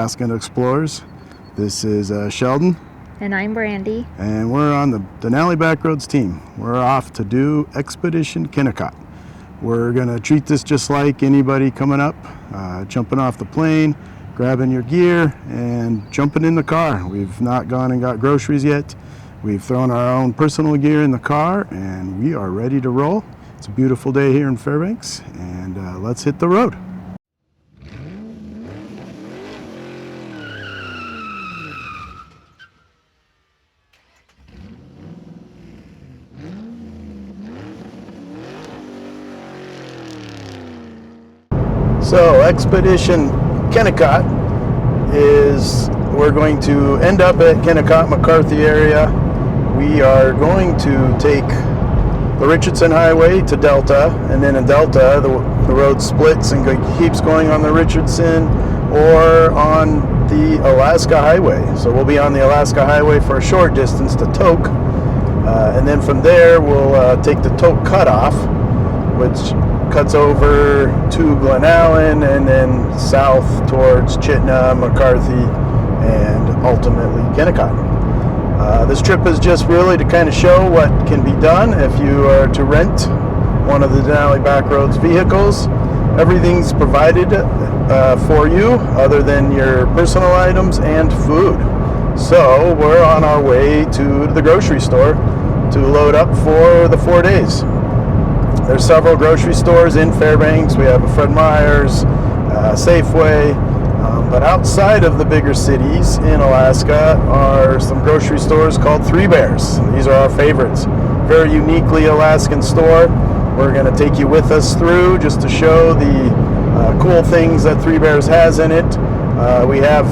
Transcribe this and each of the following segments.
Alaskan Explorers. This is Sheldon. And I'm Brandy. And we're on the Denali Backroads team. We're off to do Expedition Kennicott. We're going to treat this just like anybody coming up, jumping off the plane, grabbing your gear, and jumping in the car. We've not gone and got groceries yet. We've thrown our own personal gear in the car, and we are ready to roll. It's a beautiful day here in Fairbanks, and let's hit the road. So Expedition Kennicott is, we're going to end up at Kennecott, McCarthy area. We are going to take the Richardson Highway to Delta, and then in Delta the road splits and keeps going on the Richardson or on the Alaska Highway. So we'll be on the Alaska Highway for a short distance to Tok, and then from there we'll take the Tok cutoff, which cuts over to Glen Allen and then south towards Chitina, McCarthy, and ultimately Kennecott. This trip is just really to kind of show what can be done if you are to rent one of the Denali Backroads vehicles. Everything's provided for you other than your personal items and food. So we're on our way to the grocery store to load up for the 4 days. There's several grocery stores in Fairbanks. We have a Fred Meyer's, Safeway, but outside of the bigger cities in Alaska are some grocery stores called Three Bears. These are our favorites. Very uniquely Alaskan store. We're going to take you with us through just to show the cool things that Three Bears has in it. We have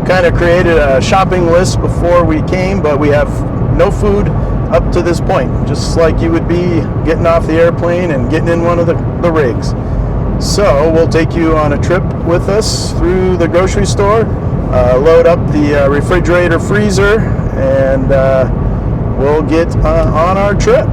kind of created a shopping list before we came, but we have no food up to this point, just like you would be getting off the airplane and getting in one of the rigs. So we'll take you on a trip with us through the grocery store, load up the refrigerator freezer, and we'll get on our trip.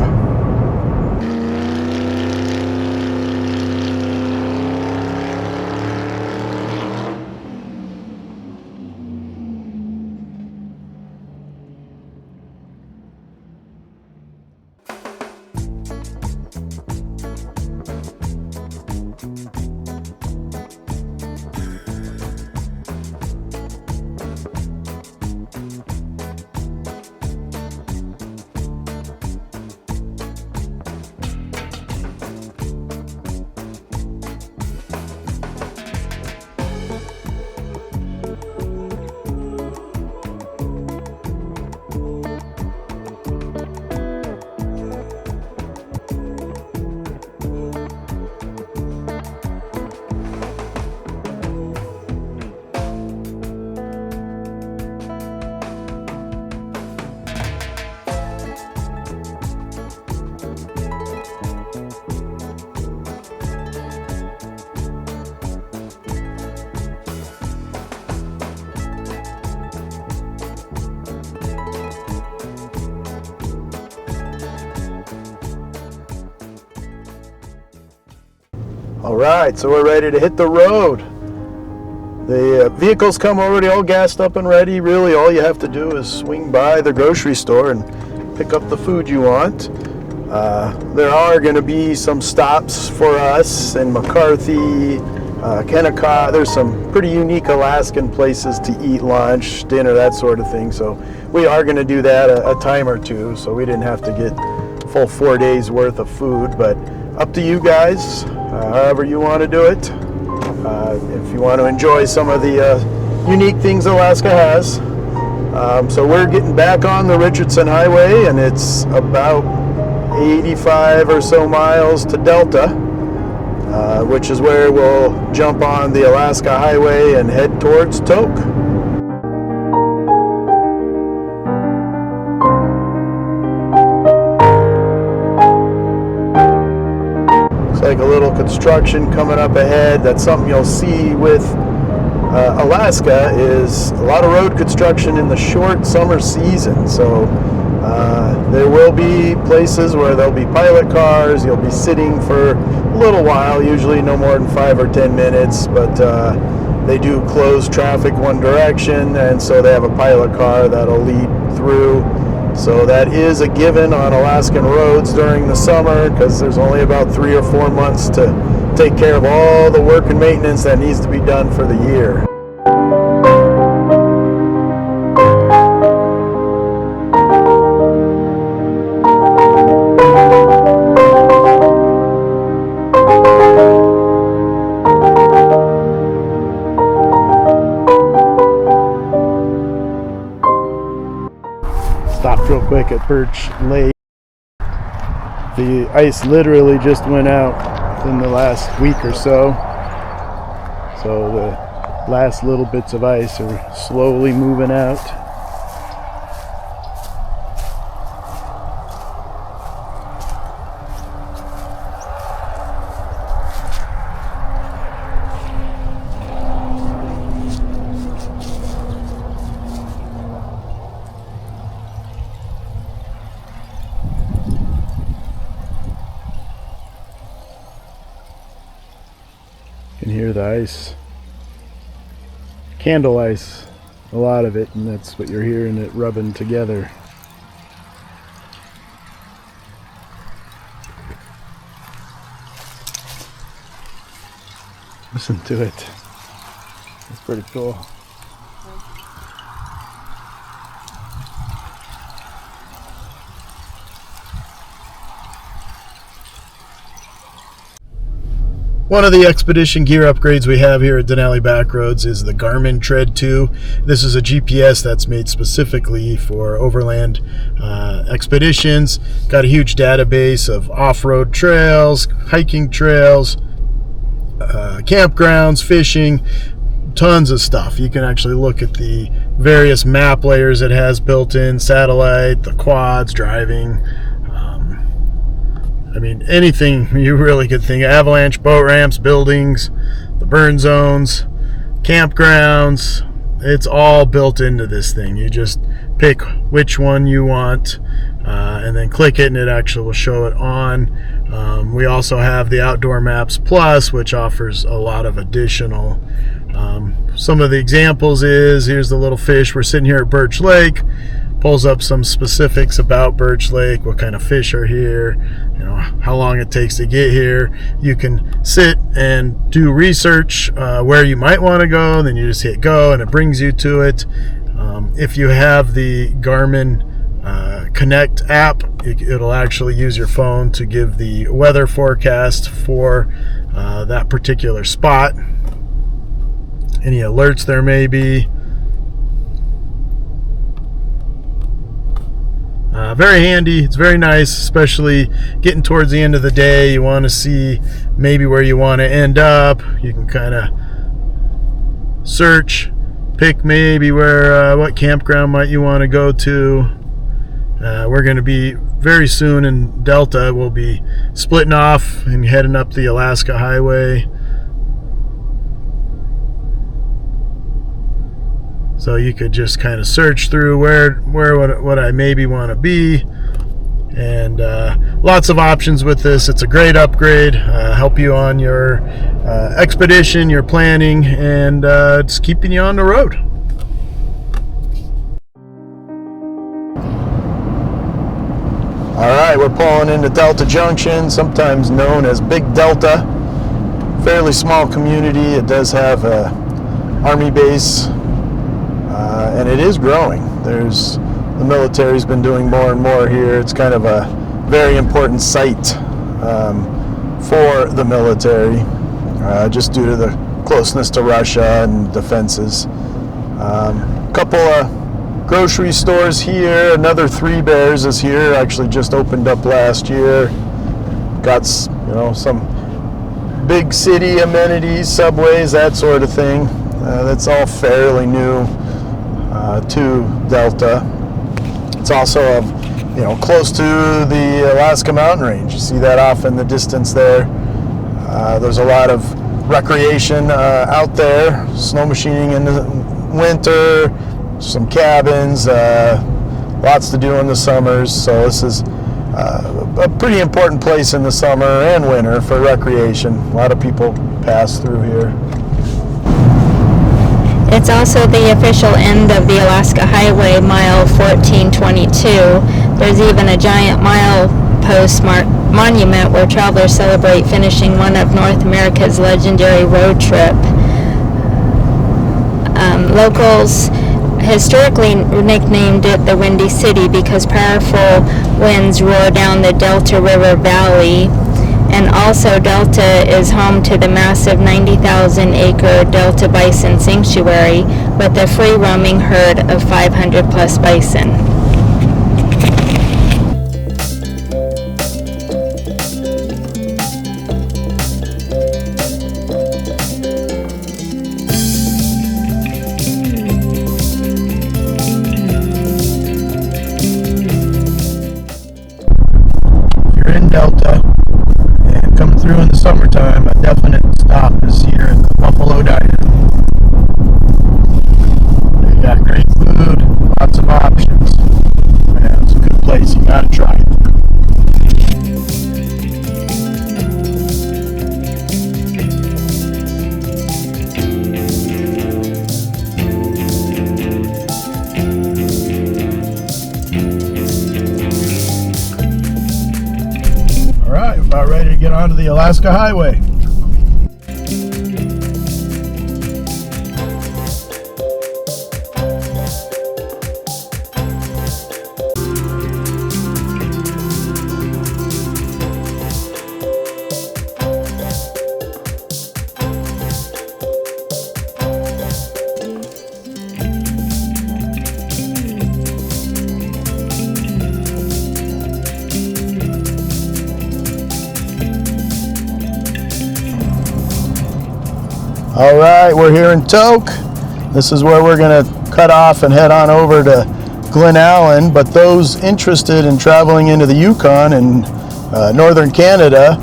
All right, so we're ready to hit the road. The vehicles come already all gassed up and ready. Really, all you have to do is swing by the grocery store and pick up the food you want. There are going to be some stops for us in McCarthy, Kennecott. There's some pretty unique Alaskan places to eat lunch, dinner, that sort of thing. So we are going to do that a time or two, so we didn't have to get full 4 days worth of food, but up to you guys, however you want to do it. If you want to enjoy some of the unique things Alaska has. So we're getting back on the Richardson Highway, and it's about 85 or so miles to Delta, which is where we'll jump on the Alaska Highway and head towards Tok. Like a little construction coming up ahead. That's something you'll see with Alaska, is a lot of road construction in the short summer season. So there will be places where there'll be pilot cars. You'll be sitting for a little while, usually no more than 5 or 10 minutes, but They do close traffic one direction, and so they have a pilot car that'll lead through. So that is a given on Alaskan roads during the summer, because there's only about 3 or 4 months to take care of all the work and maintenance that needs to be done for the year. Stopped real quick at Birch Lake. The ice literally just went out in the last week or so. So the last little bits of ice are slowly moving out. You can hear the ice, candle ice, a lot of it, and that's what you're hearing, it rubbing together. Listen to it. It's pretty cool. One of the expedition gear upgrades we have here at Denali Backroads is the Garmin Tread 2. This is a GPS that's made specifically for overland expeditions. Got a huge database of off-road trails, hiking trails, campgrounds, fishing, tons of stuff. You can actually look at the various map layers it has built in, satellite, the quads, driving. I mean, anything you really could think of. Avalanche, boat ramps, buildings, the burn zones, campgrounds. It's all built into this thing. You just pick which one you want and then click it, and it actually will show it on. We also have the Outdoor Maps Plus, which offers a lot of additional. Some of the examples is, here's the little fish. We're sitting here at Birch Lake. Pulls up some specifics about Birch Lake, what kind of fish are here, you know, how long it takes to get here. You can sit and do research where you might want to go, then you just hit go and it brings you to it. If you have the Garmin Connect app, it'll actually use your phone to give the weather forecast for that particular spot. Any alerts there may be. Very handy. It's very nice, especially getting towards the end of the day. You want to see maybe where you want to end up. You can kind of search, pick maybe where what campground might you want to go to. We're going to be very soon in Delta. We'll be splitting off and heading up the Alaska Highway. So you could just kind of search through where would I maybe want to be, and lots of options with this. It's a great upgrade. Help you on your expedition, your planning, and it's keeping you on the road. All right, we're pulling into Delta Junction, sometimes known as Big Delta. Fairly small community. It does have a Army base. And it is growing. The military's been doing more and more here. It's kind of a very important site for the military, just due to the closeness to Russia and defenses. Couple of grocery stores here. Another Three Bears is here. Actually just opened up last year. Got some big city amenities, subways, that sort of thing. That's all fairly new to Delta. It's also close to the Alaska mountain range. You see that off in the distance there. There's a lot of recreation out there, snow machining in the winter, some cabins, lots to do in the summers. So this is a pretty important place in the summer and winter for recreation. A lot of people pass through here. It's also the official end of the Alaska Highway, mile 1422. There's even a giant milepost monument where travelers celebrate finishing one of North America's legendary road trip. Locals historically nicknamed it the Windy City because powerful winds roar down the Delta River Valley. And also Delta is home to the massive 90,000-acre Delta Bison Sanctuary with a free-roaming herd of 500-plus bison. You're in Delta. Coming through in the summertime, a definite stop is here in the Buffalo Diner. They got great food, lots of options. Man, it's a good place, you gotta try it. Alright, about ready to get onto the Alaska Highway. All right, we're here in Tok. This is where we're going to cut off and head on over to Glen Allen. But those interested in traveling into the Yukon and northern Canada,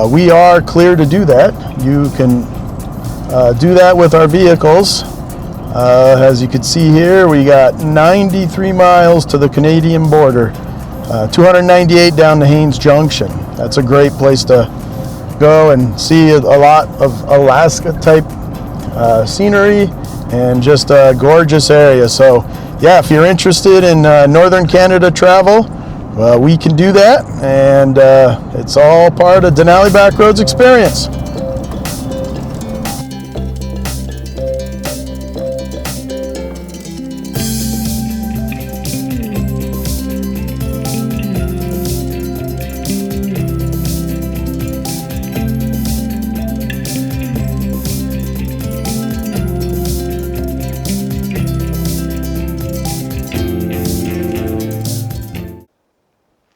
we are clear to do that. You can do that with our vehicles. As you can see here, we got 93 miles to the Canadian border, 298 down to Haines Junction. That's a great place to go and see a lot of Alaska type scenery and just a gorgeous area. So yeah, if you're interested in northern Canada travel, we can do that, and it's all part of Denali Backroads experience.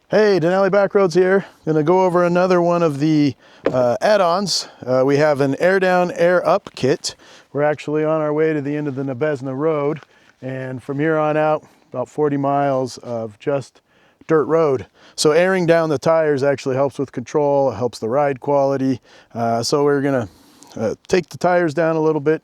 Hey, Denali Backroads here. Gonna go over another one of the add-ons. We have an air down, air up kit. We're actually on our way to the end of the Nabesna Road, and from here on out, about 40 miles of just dirt road. So airing down the tires actually helps with control, helps the ride quality. So we're gonna take the tires down a little bit.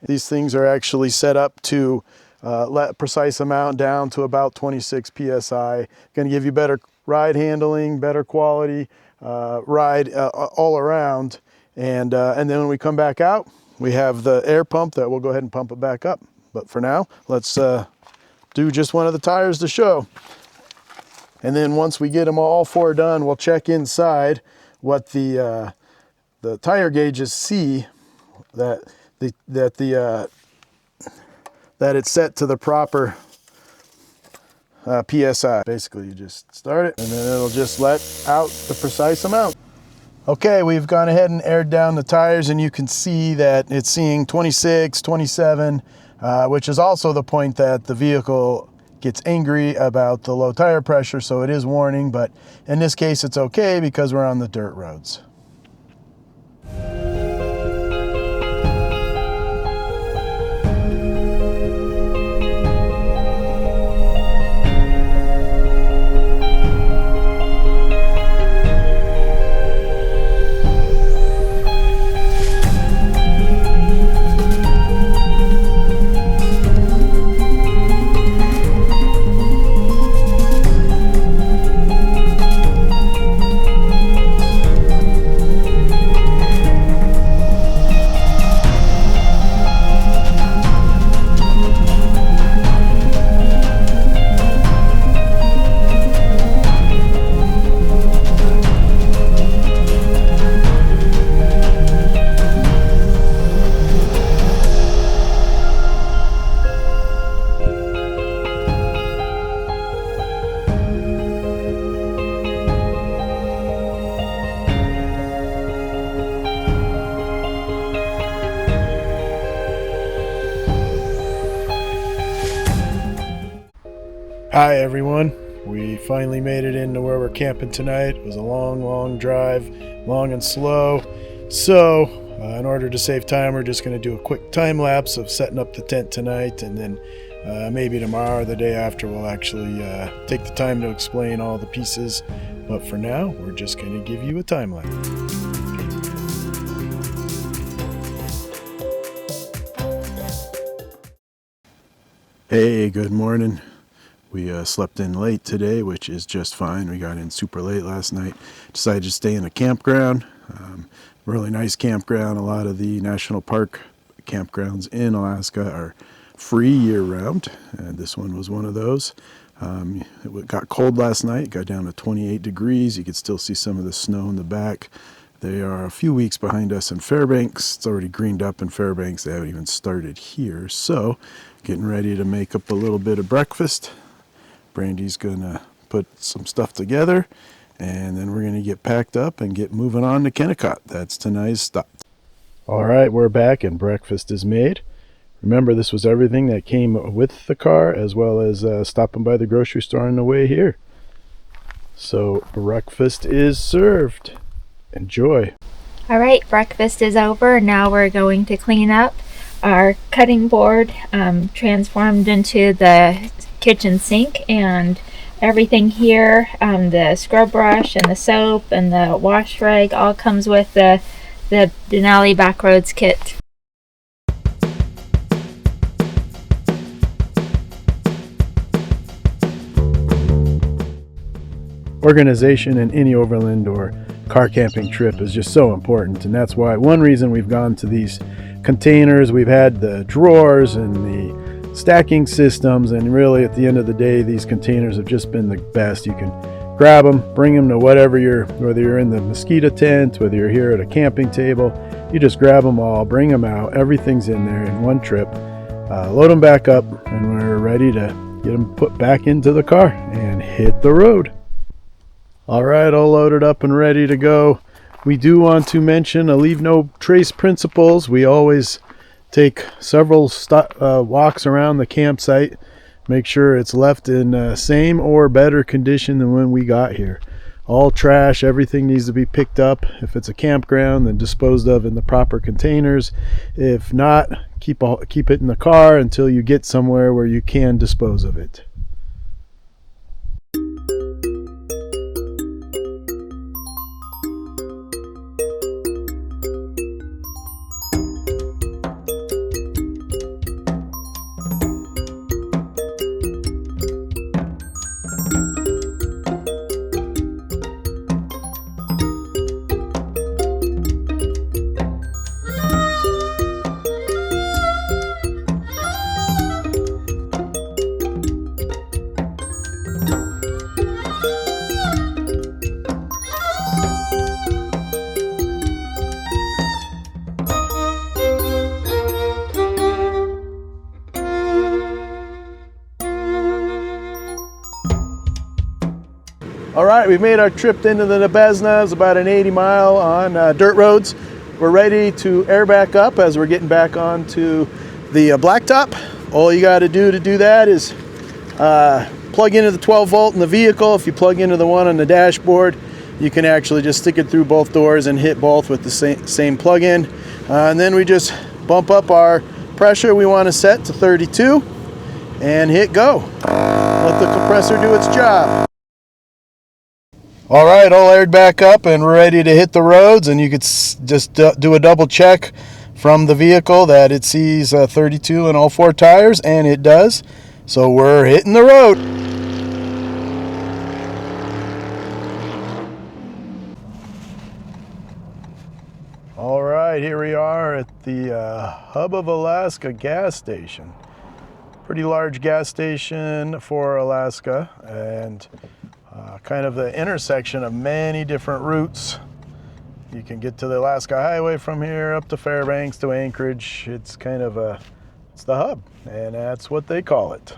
These things are actually set up to let precise amount down to about 26 PSI. Gonna give you better ride handling, better quality ride all around. And then when we come back out, we have the air pump that we'll go ahead and pump it back up. But for now, let's do just one of the tires to show. And then once we get them all four done, we'll check inside what the tire gauges see that it's set to the proper PSI. Basically, you just start it and then it'll just let out the precise amount. Okay, we've gone ahead and aired down the tires, and you can see that it's seeing 26, 27, which is also the point that the vehicle gets angry about the low tire pressure, so it is warning, but in this case it's okay because we're on the dirt roads. Hi everyone, we finally made it into where we're camping tonight. It was a long drive, long and slow. So in order to save time, we're just going to do a quick time lapse of setting up the tent tonight, and then maybe tomorrow or the day after we'll actually take the time to explain all the pieces. But for now, we're just going to give you a time lapse. Hey, good morning. We slept in late today, which is just fine. We got in super late last night. Decided to stay in a campground. Really nice campground. A lot of the national park campgrounds in Alaska are free year-round, and this one was one of those. It got cold last night. Got down to 28 degrees. You could still see some of the snow in the back. They are a few weeks behind us in Fairbanks. It's already greened up in Fairbanks. They haven't even started here. So, getting ready to make up a little bit of breakfast. Brandy's gonna put some stuff together, and then we're gonna get packed up and get moving on to Kennecott. That's tonight's stop. All right, we're back and breakfast is made. Remember, this was everything that came with the car, as well as stopping by the grocery store on the way here. So breakfast is served. Enjoy. All right, breakfast is over. Now we're going to clean up. Our cutting board transformed into the kitchen sink, and everything here, the scrub brush and the soap and the wash rag, all comes with the Denali Backroads kit. Organization in any overland or car camping trip is just so important, and that's why one reason we've gone to these containers. We've had the drawers and the stacking systems, and really at the end of the day, these containers have just been the best. You can grab them, bring them to whether you're in the mosquito tent, whether you're here at a camping table, you just grab them all, bring them out, everything's in there in one trip, load them back up, and we're ready to get them put back into the car and hit the road. All right, all loaded up and ready to go. We do want to mention a leave no trace principles. We always take several walks around the campsite, make sure it's left in same or better condition than when we got here. All trash, everything needs to be picked up. If it's a campground, then disposed of in the proper containers. If not, keep it in the car until you get somewhere where you can dispose of it. All right, we've made our trip into the Nabesna. It's about an 80 mile on dirt roads. We're ready to air back up as we're getting back onto the blacktop. All you got to do that is plug into the 12 volt in the vehicle. If you plug into the one on the dashboard, you can actually just stick it through both doors and hit both with the same plug-in. And then we just bump up our pressure we want to set to 32 and hit go. Let the compressor do its job. All right, all aired back up and we're ready to hit the roads, and you could just do a double check from the vehicle that it sees 32 in all four tires, and it does. So we're hitting the road. All right, here we are at the Hub of Alaska gas station. Pretty large gas station for Alaska, and kind of the intersection of many different routes. You can get to the Alaska Highway from here up to Fairbanks to Anchorage. It's kind of it's the hub, and that's what they call it.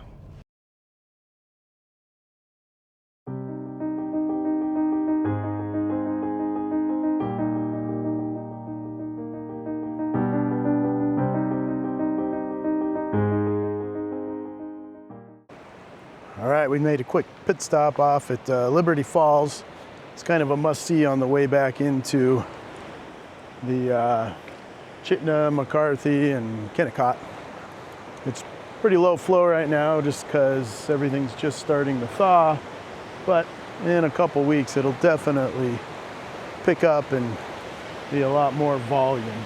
All right, we made a quick pit stop off at Liberty Falls. It's kind of a must-see on the way back into the Chitina, McCarthy, and Kennecott. It's pretty low flow right now just because everything's just starting to thaw, but in a couple weeks it'll definitely pick up and be a lot more volume.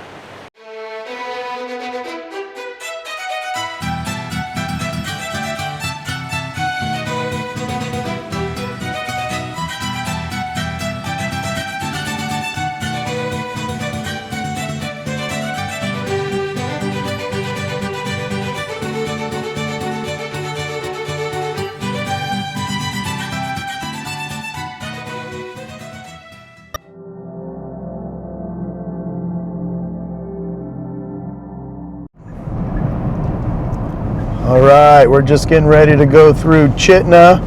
All right, we're just getting ready to go through Chitina.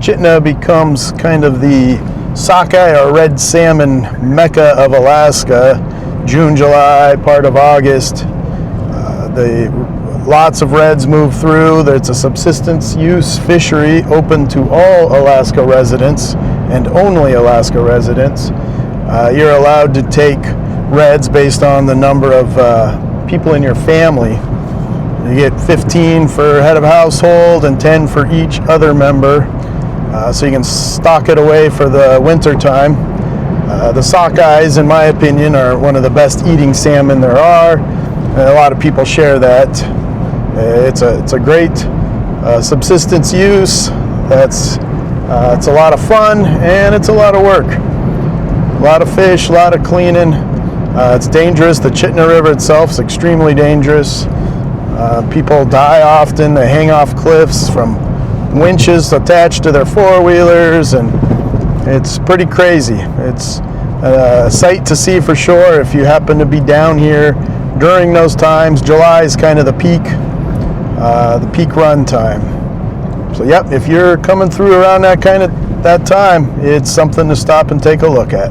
Chitina becomes kind of the sockeye or red salmon mecca of Alaska. June, July, part of August. Lots of reds move through. It's a subsistence use fishery open to all Alaska residents and only Alaska residents. You're allowed to take reds based on the number of people in your family. You get 15 for head of household and 10 for each other member, so you can stock it away for the winter time. The sockeyes, in my opinion, are one of the best eating salmon there are, and a lot of people share that. It's a great subsistence use. It's a lot of fun and it's a lot of work. A lot of fish, a lot of cleaning. It's dangerous. The Chitina River itself is extremely dangerous. People die often. They hang off cliffs from winches attached to their four-wheelers, and it's pretty crazy. It's a sight to see for sure if you happen to be down here during those times. July is kind of the peak run time. So yep, if you're coming through around that time, it's something to stop and take a look at.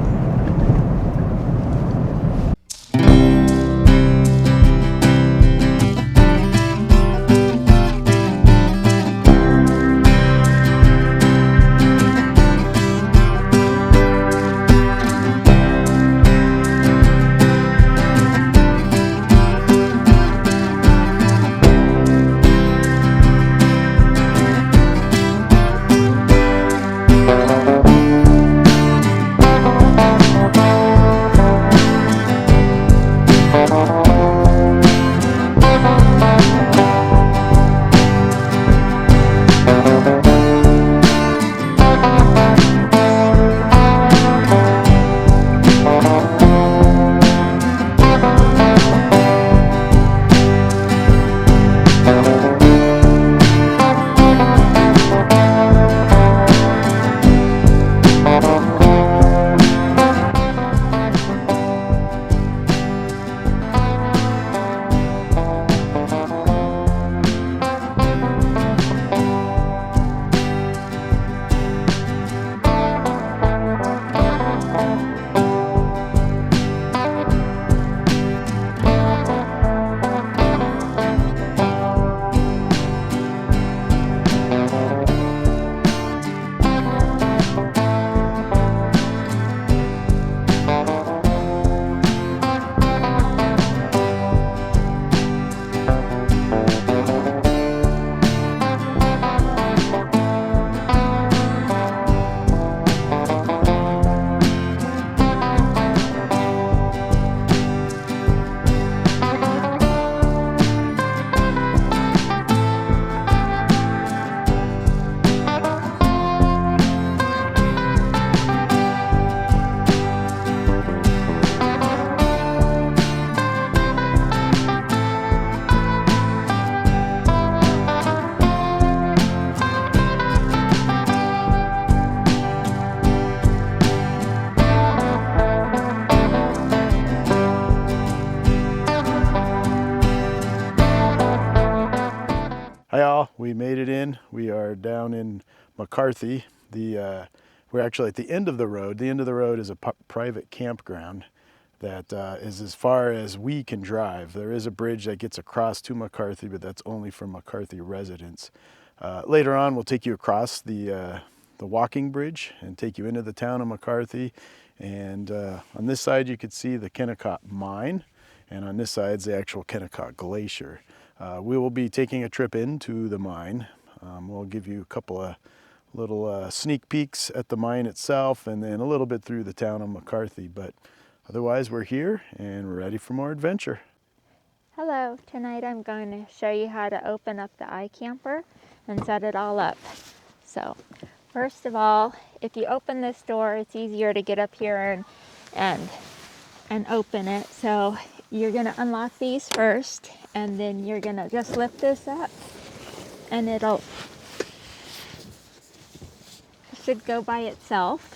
Hi all, we made it in. We are down in McCarthy. We're actually at the end of the road. The end of the road is a private campground that is as far as we can drive. There is a bridge that gets across to McCarthy, but that's only for McCarthy residents. Later on, we'll take you across the walking bridge and take you into the town of McCarthy. And on this side, you could see the Kennecott mine, and on this side is the actual Kennecott glacier. We will be taking a trip into the mine. We'll give you a couple of little sneak peeks at the mine itself, and then a little bit through the town of McCarthy. But otherwise, we're here and we're ready for more adventure. Hello, tonight I'm going to show you how to open up the iCamper and set it all up. So, first of all, if you open this door, it's easier to get up here and open it. So you're going to unlock these first, and then you're going to just lift this up, and it should go by itself.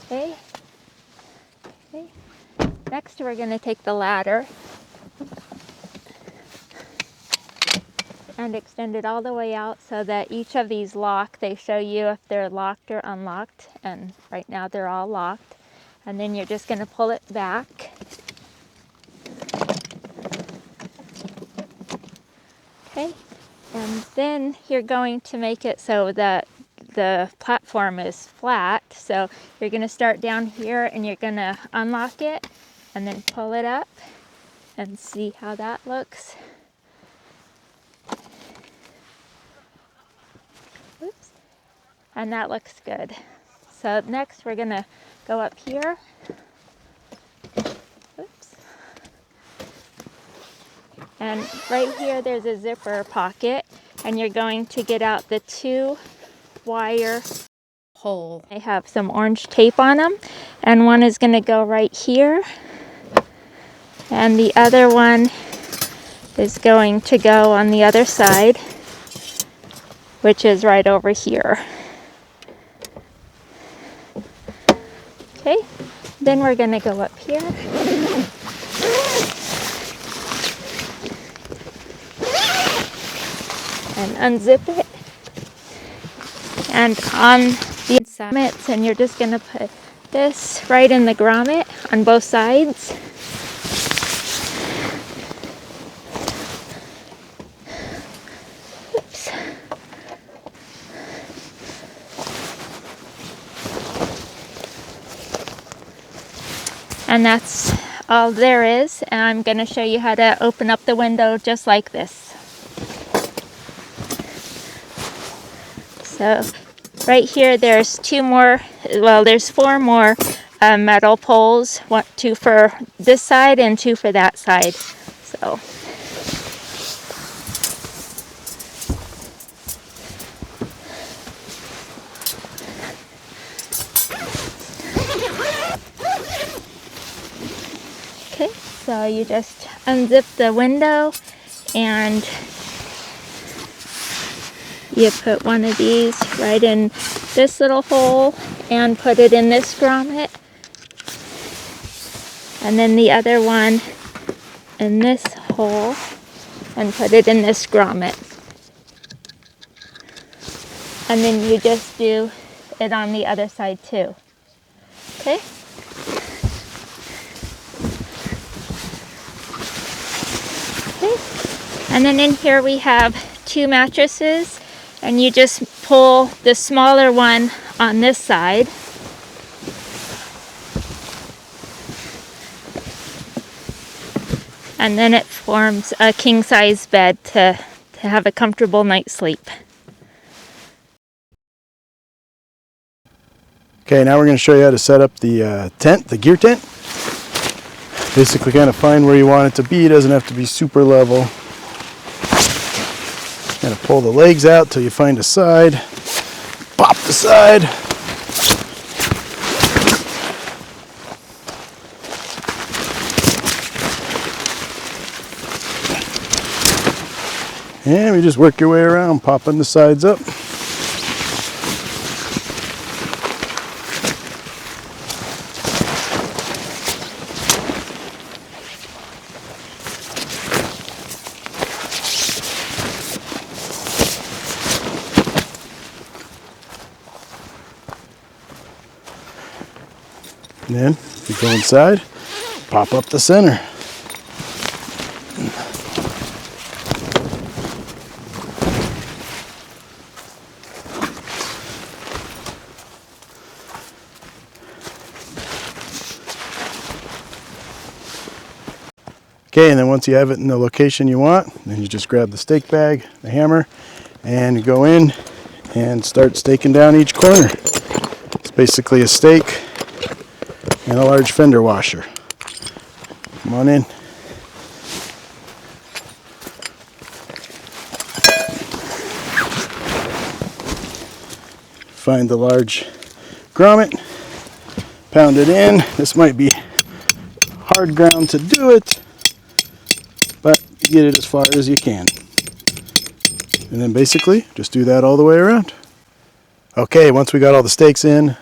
Okay. Next, we're going to take the ladder and extend it all the way out so that each of these lock. They show you if they're locked or unlocked, and right now they're all locked. And then you're just going to pull it back. Okay, and then you're going to make it so that the platform is flat. So you're going to start down here and you're going to unlock it and then pull it up and see how that looks. Oops. And that looks good. So next we're going to go up here. Oops. And right here there's a zipper pocket, and you're going to get out the 2-wire hole. They have some orange tape on them, and one is going to go right here, and the other one is going to go on the other side, which is right over here. Okay, then we're going to go up here. And unzip it. And on the grommets, and you're just going to put this right in the grommet on both sides. Oops. And that's all there is. And I'm going to show you how to open up the window just like this. So right here there's there's 4 more metal poles, 2 for this side and 2 for that side. So okay, so you just unzip the window and you put one of these right in this little hole and put it in this grommet, and then the other one in this hole and put it in this grommet, and then you just do it on the other side too. Okay. And then in here we have 2 mattresses, and you just pull the smaller one on this side. And then it forms a king-size bed to have a comfortable night's sleep. Okay, now we're going to show you how to set up the tent, the gear tent. Basically kind of find where you want it to be. It doesn't have to be super level. Kind of pull the legs out till you find a side. Pop the side. And we just work your way around, popping the sides up. And then you go inside, pop up the center. Okay, and then once you have it in the location you want, then you just grab the stake bag, the hammer, and you go in and start staking down each corner. It's basically a stake and a large fender washer. Come on in. Find the large grommet, pound it in. This might be hard ground to do it, but you get it as far as you can. And then basically just do that all the way around. Okay, once we got all the stakes in,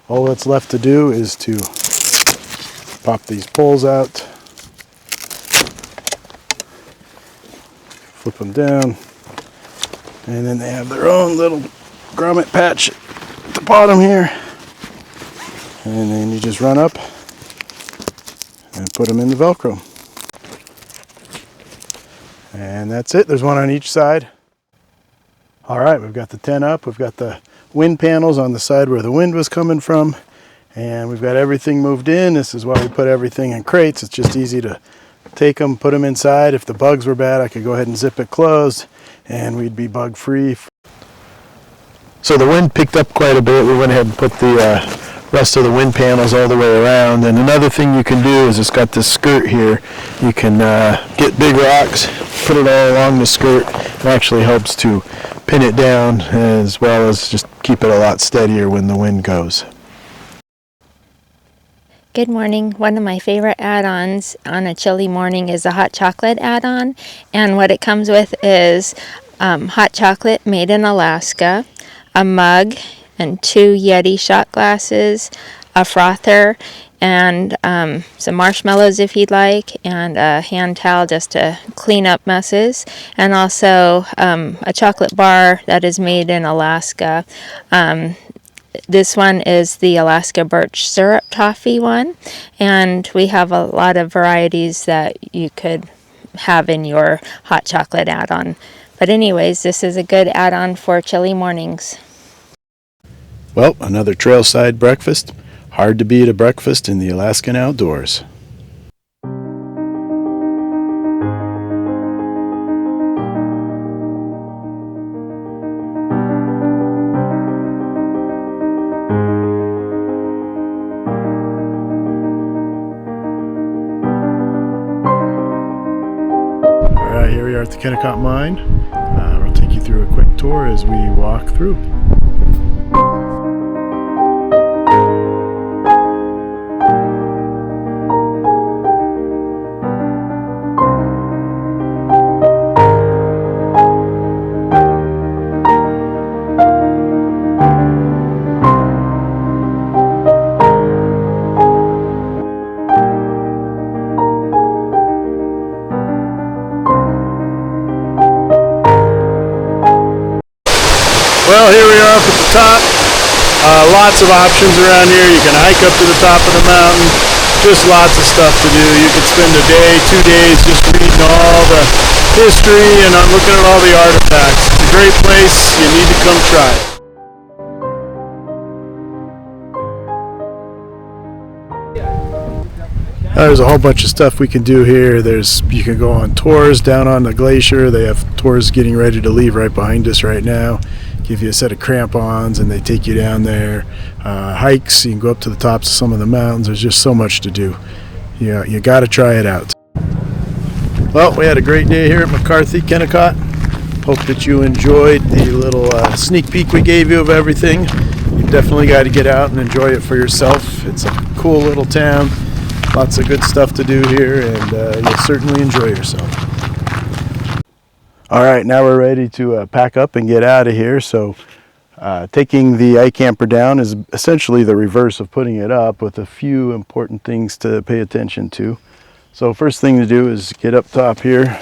all that's left to do is to pop these poles out, flip them down, and then they have their own little grommet patch at the bottom here, and then you just run up and put them in the Velcro. And that's it. There's one on each side. All right, we've got the tent up. We've got the wind panels on the side where the wind was coming from, and we've got everything moved in. This is why we put everything in crates. It's just easy to take them, put them inside. If the bugs were bad, I could go ahead and zip it closed, and we'd be bug free. So the wind picked up quite a bit. We went ahead and put the rest of the wind panels all the way around. And another thing you can do is it's got this skirt here. You can get big rocks, put it all along the skirt. It actually helps to pin it down as well as just keep it a lot steadier when the wind goes. Good morning. One of my favorite add-ons on a chilly morning is a hot chocolate add-on. And what it comes with is hot chocolate made in Alaska, a mug, and 2 Yeti shot glasses, a frother, and some marshmallows if you'd like, and a hand towel just to clean up messes, and also a chocolate bar that is made in Alaska. This one is the Alaska birch syrup toffee one, and we have a lot of varieties that you could have in your hot chocolate add-on. But anyways, this is a good add-on for chilly mornings. Well, another trailside breakfast. Hard to beat a breakfast in the Alaskan outdoors. All right, here we are at the Kennecott mine. We'll take you through a quick tour as we walk through. Well, here we are up at the top. Lots of options around here. You can hike up to the top of the mountain. Just lots of stuff to do. You could spend a day, 2 days just reading all the history and looking at all the artifacts. It's a great place. You need to come try it. There's a whole bunch of stuff we can do here. You can go on tours down on the glacier. They have tours getting ready to leave right behind us right now. Give you a set of crampons and they take you down there. Hikes, you can go up to the tops of some of the mountains. There's just so much to do. You got to try it out. Well, we had a great day here at McCarthy, Kennecott. Hope that you enjoyed the little sneak peek we gave you of everything. You definitely got to get out and enjoy it for yourself. It's a cool little town. Lots of good stuff to do here, and you'll certainly enjoy yourself. All right, now we're ready to pack up and get out of here. So taking the iCamper down is essentially the reverse of putting it up, with a few important things to pay attention to. So first thing to do is get up top here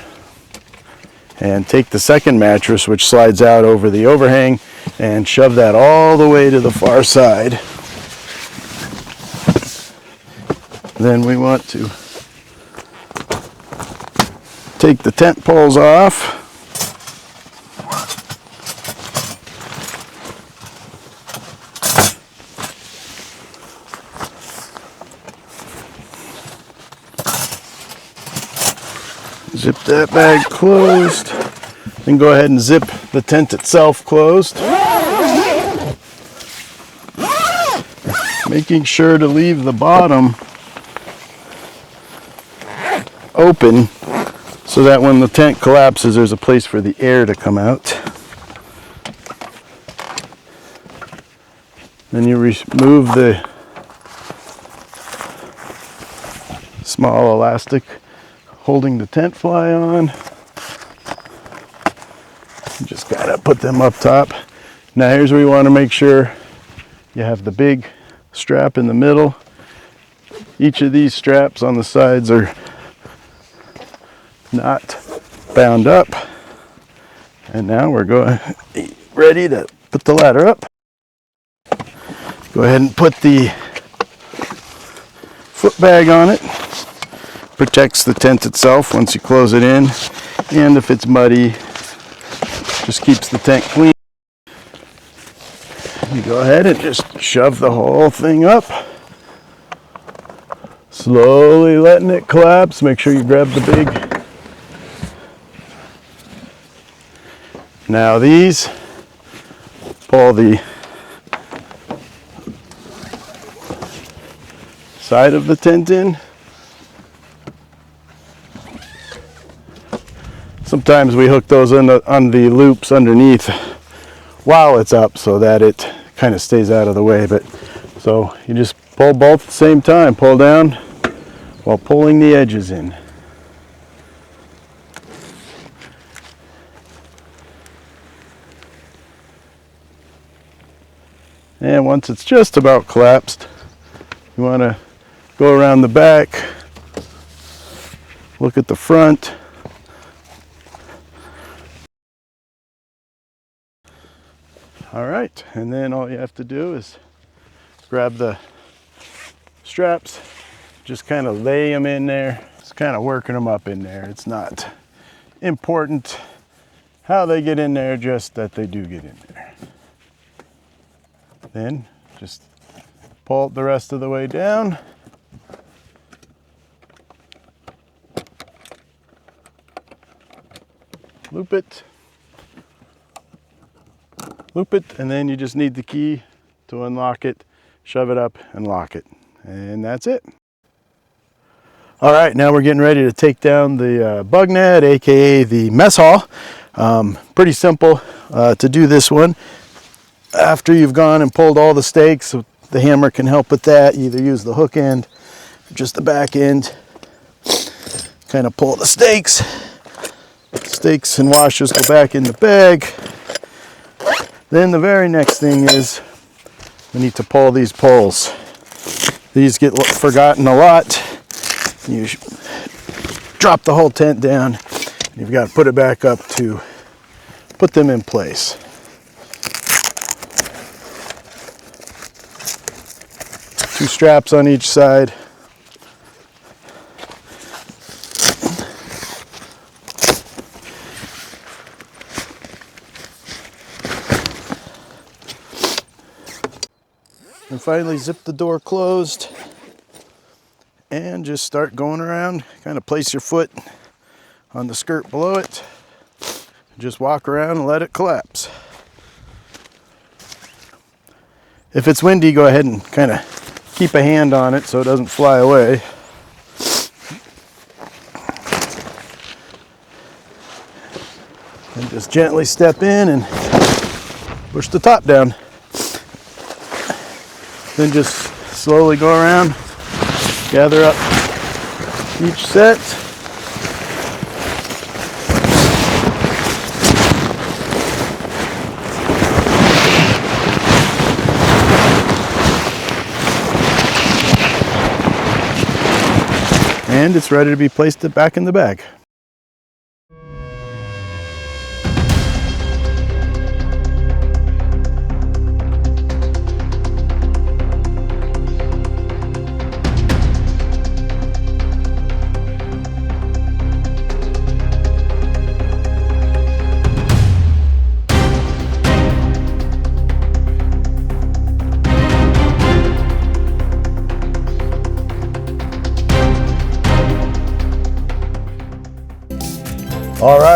and take the second mattress, which slides out over the overhang, and shove that all the way to the far side. Then we want to take the tent poles off. Zip that bag closed. Then go ahead and zip the tent itself closed. Making sure to leave the bottom open so that when the tent collapses, there's a place for the air to come out. Then you remove the small elastic holding the tent fly on. You just gotta put them up top. Now here's where you want to make sure you have the big strap in the middle. Each of these straps on the sides are not bound up. And now we're ready to put the ladder up. Go ahead and put the foot bag on it. Protects the tent itself once you close it in. And if it's muddy, just keeps the tent clean. You go ahead and just shove the whole thing up. Slowly letting it collapse. Make sure you grab the big. Now these, pull the side of the tent in. Sometimes we hook those on the loops underneath while it's up so that it kind of stays out of the way. But so you just pull both at the same time. Pull down while pulling the edges in. And once it's just about collapsed, you want to go around the back, look at the front. All right, and then all you have to do is grab the straps, just kind of lay them in there. It's kind of working them up in there. It's not important how they get in there, just that they do get in there. Then just pull it the rest of the way down. Loop it, and then you just need the key to unlock it, shove it up and lock it. And that's it. All right, now we're getting ready to take down the bug net, aka the mess hall. Pretty simple to do this one. After you've gone and pulled all the stakes, the hammer can help with that. You either use the hook end or just the back end. Kind of pull the stakes. Stakes and washers go back in the bag. Then the very next thing is we need to pull these poles. These get forgotten a lot. You drop the whole tent down. You've got to put it back up to put them in place. Two straps on each side. And finally zip the door closed and just start going around. Kind of place your foot on the skirt below it. Just walk around and let it collapse. If it's windy, go ahead and kind of keep a hand on it so it doesn't fly away. And just gently step in and push the top down. Then just slowly go around, gather up each set. And it's ready to be placed back in the bag.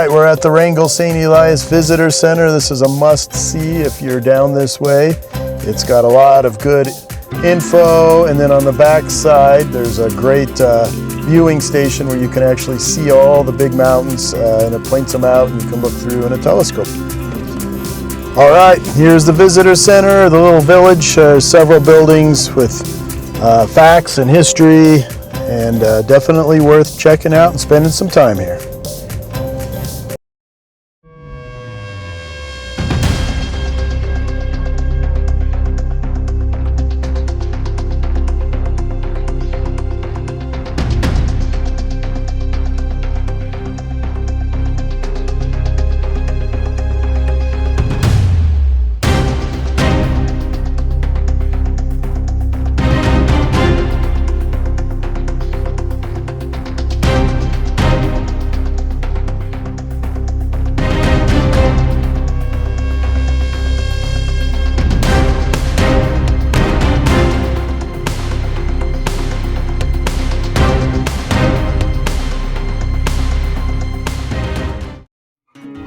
right, we're at the Wrangell St. Elias Visitor Center. This is a must-see if you're down this way. It's got a lot of good info, and then on the back side there's a great viewing station where you can actually see all the big mountains, and it points them out and you can look through in a telescope. All right, here's the visitor center, the little village. Several buildings with facts and history, and definitely worth checking out and spending some time here.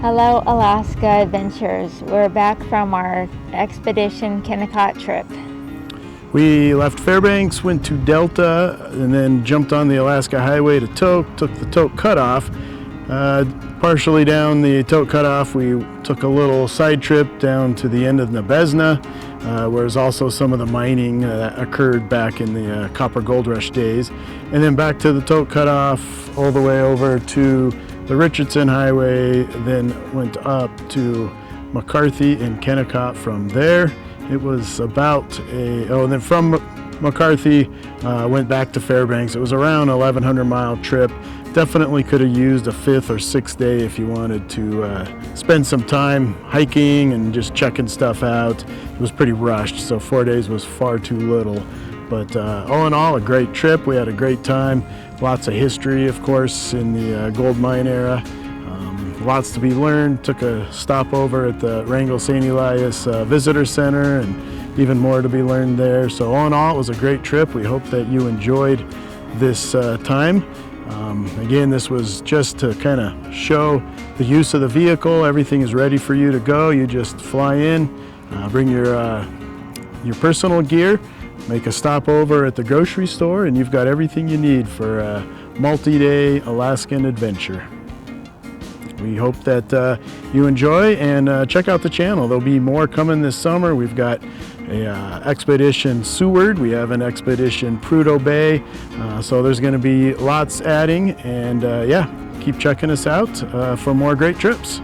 Hello, Alaska adventurers. We're back from our Expedition Kennicott trip. We left Fairbanks, went to Delta, and then jumped on the Alaska Highway to Tok, took the Tok Cutoff. Partially down the Tok Cutoff, we took a little side trip down to the end of Nabesna, where there's also some of the mining that occurred back in the copper gold rush days. And then back to the Tok Cutoff, all the way over to the Richardson Highway, then went up to McCarthy and Kennecott from there. It was about and then from McCarthy, went back to Fairbanks. It was around 1,100 mile trip. Definitely could have used a 5th or 6th day if you wanted to spend some time hiking and just checking stuff out. It was pretty rushed, so 4 days was far too little. But all in all, a great trip. We had a great time. Lots of history, of course, in the gold mine era. Lots to be learned. Took a stop over at the Wrangell St. Elias Visitor Center, and even more to be learned there. So all in all, it was a great trip. We hope that you enjoyed this time. Again, this was just to kind of show the use of the vehicle. Everything is ready for you to go. You just fly in, bring your personal gear, make a stop over at the grocery store, and you've got everything you need for a multi-day Alaskan adventure. We hope that you enjoy, and check out the channel. There'll be more coming this summer. We've got a Expedition Seward. We have an Expedition Prudhoe Bay. So there's going to be lots adding, and yeah, keep checking us out for more great trips.